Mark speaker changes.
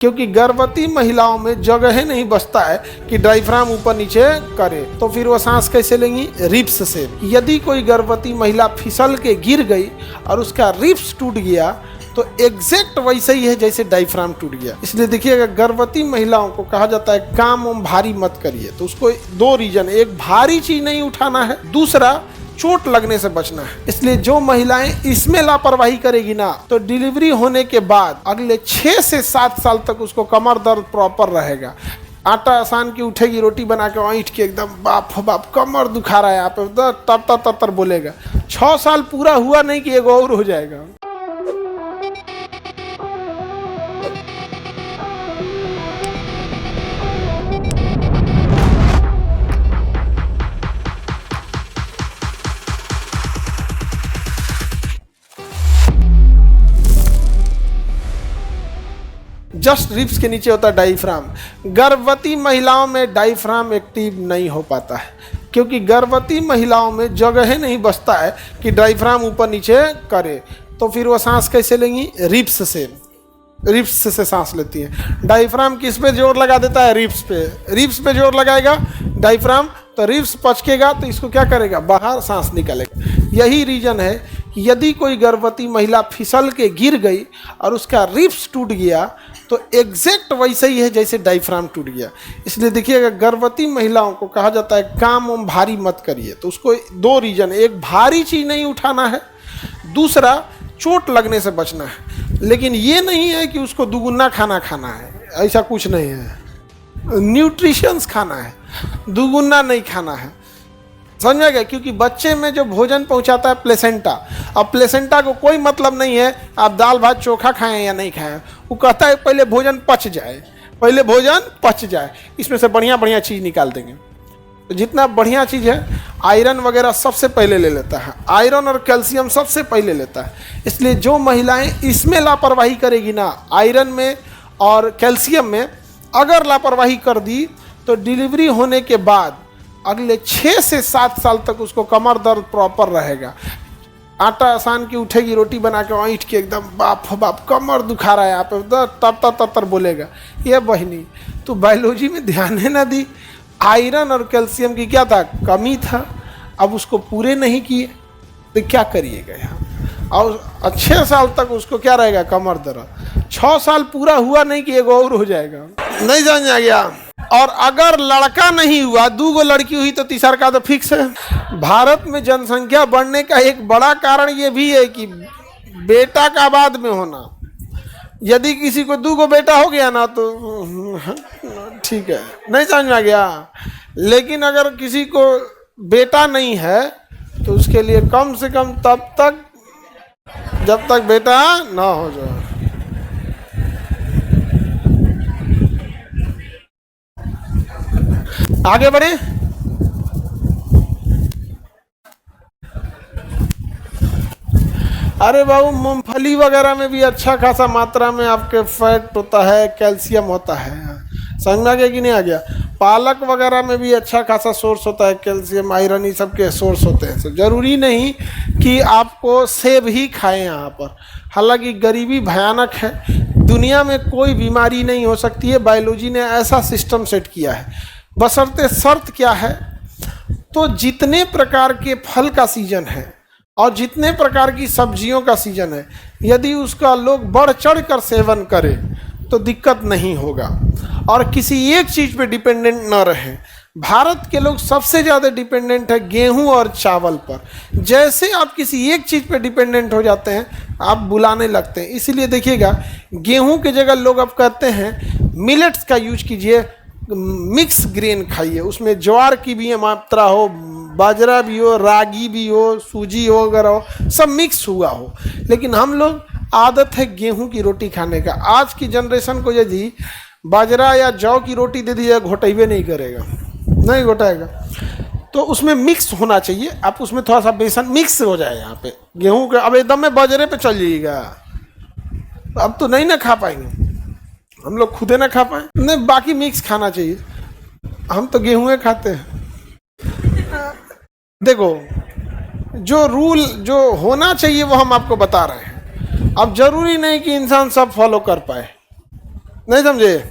Speaker 1: क्योंकि गर्भवती महिलाओं में जगह ही नहीं बचता है कि डायफ्राम ऊपर नीचे करे, तो फिर वो सांस कैसे लेंगी? रिब्स से। यदि कोई गर्भवती महिला फिसल के गिर गई और उसका रिब्स टूट गया तो एग्जैक्ट वैसे ही है जैसे डायफ्राम टूट गया। इसलिए देखिएगा, गर्भवती महिलाओं को कहा जाता है काम वाम भारी मत करिए। तो उसको दो रीजन, एक भारी चीज नहीं उठाना है, दूसरा चोट लगने से बचना है। इसलिए जो महिलाएं इसमें लापरवाही करेगी ना, तो डिलीवरी होने के बाद अगले 6 से 7 साल तक उसको कमर दर्द प्रॉपर रहेगा। आटा आसान की उठेगी, रोटी बना के ईंट के एकदम बाप बाप कमर दुखा रहा है यहाँ पे, तर तर तर बोलेगा। 6 साल पूरा हुआ नहीं कि एगो और हो जाएगा। जस्ट रिब्स के नीचे होता है डायफ्राम। गर्भवती महिलाओं में डायफ्राम एक्टिव नहीं हो पाता है, क्योंकि गर्भवती महिलाओं में जगह ही नहीं बचता है कि डायफ्राम ऊपर नीचे करे। तो फिर वो सांस कैसे लेंगी? रिब्स से। रिब्स से सांस लेती है। डायफ्राम किस पे जोर लगा देता है? रिब्स पे। रिब्स पे जोर लगाएगा डायफ्राम, तो रिब्स पचकेगा तो इसको क्या करेगा? बाहर सांस निकालेगा। यही रीजन है कि यदि कोई गर्भवती महिला फिसल के गिर गई और उसका रिब्स टूट गया तो एग्जैक्ट वैसे ही है जैसे डायफ्राम टूट गया। इसलिए देखिएगा, गर्भवती महिलाओं को कहा जाता है काम वाम भारी मत करिए। तो उसको दो रीजन, एक भारी चीज नहीं उठाना है, दूसरा चोट लगने से बचना है। लेकिन ये नहीं है कि उसको दुगुना खाना खाना है, ऐसा कुछ नहीं है। न्यूट्रिशंस खाना है, दुगुना नहीं खाना है, समझा गया? क्योंकि बच्चे में जो भोजन पहुंचाता है प्लेसेंटा, अब प्लेसेंटा को कोई मतलब नहीं है आप दाल भात चोखा खाएं या नहीं खाएं। वो कहता है पहले भोजन पच जाए, पहले भोजन पच जाए, इसमें से बढ़िया बढ़िया चीज़ निकाल देंगे। तो जितना बढ़िया चीज़ है, आयरन वगैरह सबसे पहले ले लेता है, आयरन और कैल्शियम सबसे पहले लेता है। इसलिए जो महिलाएं इसमें लापरवाही करेगी ना, आयरन में और कैल्शियम में अगर लापरवाही कर दी तो डिलीवरी होने के बाद अगले 6 से 7 साल तक उसको कमर दर्द प्रॉपर रहेगा। आटा आसान की उठेगी, रोटी बना के ईंट के एकदम बाप बाप कमर दुखा रहा है यहाँ पे, तर तर बोलेगा। ये बहनी तो बायोलॉजी में ध्यान है ना दी, आयरन और कैल्शियम की क्या था? कमी था। अब उसको पूरे नहीं किए तो क्या करिएगा यहाँ? और 6 साल तक उसको क्या रहेगा? कमर दर्द। 6 साल पूरा हुआ नहीं कि एगो और हो जाएगा। नहीं समझ आ गया? और अगर लड़का नहीं हुआ, 2 लड़की हुई तो तीसरा का तो फिक्स है। भारत में जनसंख्या बढ़ने का एक बड़ा कारण ये भी है कि बेटा का बाद में होना। यदि किसी को 2 बेटा हो गया ना तो ठीक है, नहीं समझ में आ गया। लेकिन अगर किसी को बेटा नहीं है तो उसके लिए कम से कम तब तक जब तक बेटा ना हो जाए। आगे बढ़े। अरे बाबू, मूंगफली वगैरह में भी अच्छा खासा मात्रा में आपके फैट होता है, कैल्शियम होता है। समझ में आ गया कि नहीं आ गया? पालक वगैरह में भी अच्छा खासा सोर्स होता है, कैल्शियम आयरन ये सब के सोर्स होते हैं। तो जरूरी नहीं कि आपको सेब ही खाएं यहाँ पर। हालांकि गरीबी भयानक है, दुनिया में कोई बीमारी नहीं हो सकती है, बायोलॉजी ने ऐसा सिस्टम सेट किया है। बशर्ते शर्त क्या है? तो जितने प्रकार के फल का सीजन है और जितने प्रकार की सब्जियों का सीजन है, यदि उसका लोग बढ़ चढ़ कर सेवन करें तो दिक्कत नहीं होगा और किसी एक चीज़ पे डिपेंडेंट न रहे। भारत के लोग सबसे ज़्यादा डिपेंडेंट है गेहूं और चावल पर। जैसे आप किसी एक चीज़ पे डिपेंडेंट हो जाते हैं, आप बुलाने लगते हैं। इसीलिए देखिएगा, गेहूं की जगह लोग अब कहते हैं मिलेट्स का यूज कीजिए, मिक्स ग्रेन खाइए, उसमें ज्वार की भी मात्रा हो, बाजरा भी हो, रागी भी हो, सूजी हो वगैरह हो, सब मिक्स हुआ हो। लेकिन हम लोग आदत है गेहूं की रोटी खाने का। आज की जनरेशन को यदि बाजरा या जौ की रोटी दे दीजिए, घोटेबे नहीं करेगा, नहीं घोटाएगा। तो उसमें मिक्स होना चाहिए। आप उसमें थोड़ा सा बेसन मिक्स हो जाए यहाँ पे गेहूं के। अब एकदम में बाजरे पे चल जाइएगा, अब तो नहीं ना खा पाएंगे हम लोग, खुदे ना खा पाए। नहीं, बाकी मिक्स खाना चाहिए। हम तो गेहूं खाते हैं। देखो, जो रूल जो होना चाहिए वो हम आपको बता रहे हैं। अब जरूरी नहीं कि इंसान सब फॉलो कर पाए। नहीं समझे?